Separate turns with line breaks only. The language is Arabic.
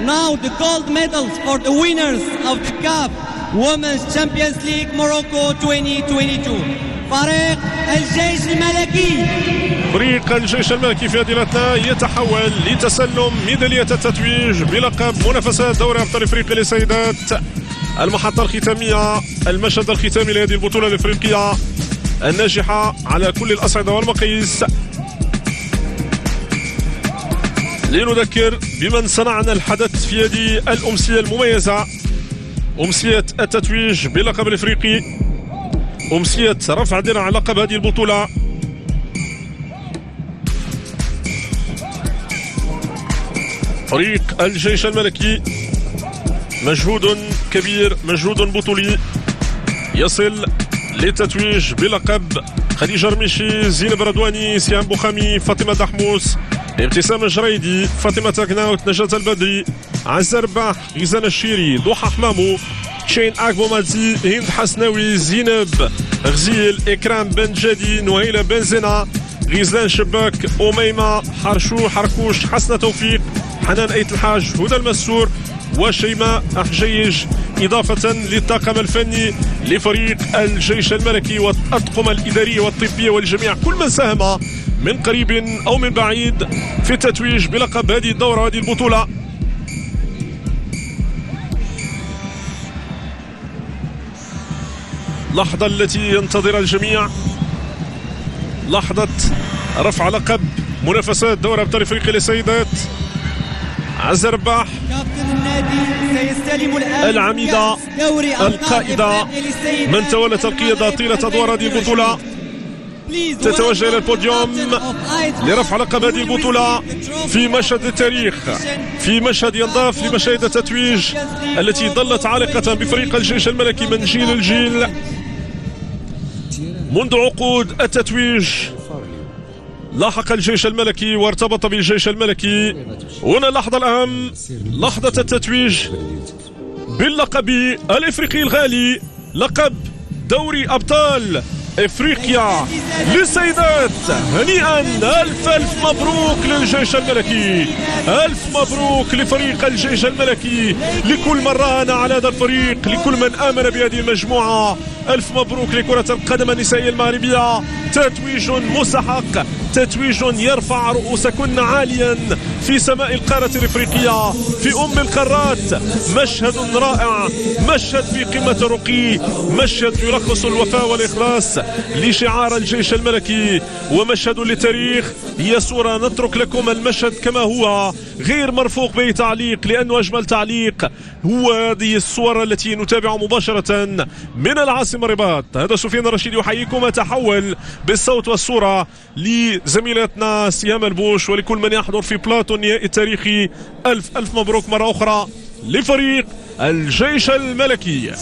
now the gold medals for the winners of the CAF Women's Champions League Morocco 2022. فريق الجيش الملكي.
فريق الجيش الملكي في هذه الأثناء يتحول لتسلم ميدالية التتويج بلقب منافسات دوري أبطال أفريقيا للسيدات. المحطة الختامية، المشهد الختامي لهذه البطولة الأفريقية الناجحة على كل الأصعدة والمقاييس. لنذكر بمن صنعنا الحدث في هذه الأمسية المميزة، أمسية التتويج باللقب الأفريقي، أمسية رفع درع لقب هذه البطولة. فريق الجيش الملكي مجهود كبير، مجهود بطولي يصل للتتويج بلقب. خديجة رميشي، زينب رضواني، سيام بوخامي، فاطمة دحموس، ابتسام الجريدي، فاطمة تاكناوت، نجاة البدري، عزة رباح، غيزان الشيري، ضحى حمامو، تشين أكبو مادزي، هند حسناوي، زينب غزيل، إكرام بن جدي، نويلة بن زنا، غيزلان شباك، أميمة حرشو حركوش، حسنة توفيق، حنان أيت الحاج، هدى المسور وشيماء أحجيج، إضافة للطاقم الفني لفريق الجيش الملكي والأطقم الإدارية والطبية والجميع، كل من ساهم من قريب أو من بعيد في التتويج بلقب هذه الدورة وهذه البطولة. لحظة التي ينتظر الجميع، لحظة رفع لقب منافسات دوري أبطال أفريقيا للسيدات. عزة رباح العميدة القائدة من تولت القيادة طيلة أدوار هذه البطولة تتوجه إلى البوديوم لرفع لقب هذه البطولة في مشهد التاريخ، في مشهد ينضاف لمشاهد التتويج التي ظلت عالقة بفريق الجيش الملكي من جيل الجيل منذ عقود. التتويج لاحق الجيش الملكي وارتبط بالجيش الملكي. هنا اللحظة الأهم، لحظة التتويج باللقب الإفريقي الغالي، لقب دوري أبطال إفريقيا للسيدات. هنيئا، ألف مبروك للجيش الملكي، ألف مبروك لفريق الجيش الملكي، لكل من راهن على هذا الفريق، لكل من آمن بهذه المجموعة. ألف مبروك لكرة القدم النسائية المغربية، تتويج مستحق، تتويج يرفع رؤوسكن عاليا في سماء القارة الإفريقية، في أم القارات. مشهد رائع، مشهد في قمة الرقي، مشهد يلخص الوفاء والإخلاص لشعار الجيش الملكي، ومشهد للتاريخ. هي صورة نترك لكم المشهد كما هو غير مرفوق به تعليق، لأنه أجمل تعليق هو هذه الصور التي نتابع مباشرة من العاصمة الرباط. هذا سفيان الرشيد يحييكم، أتحول بالصوت والصورة لزميلتنا سيام البوش ولكل من يحضر في بلاطو النهائي التاريخي. ألف مبروك مرة أخرى لفريق الجيش الملكي.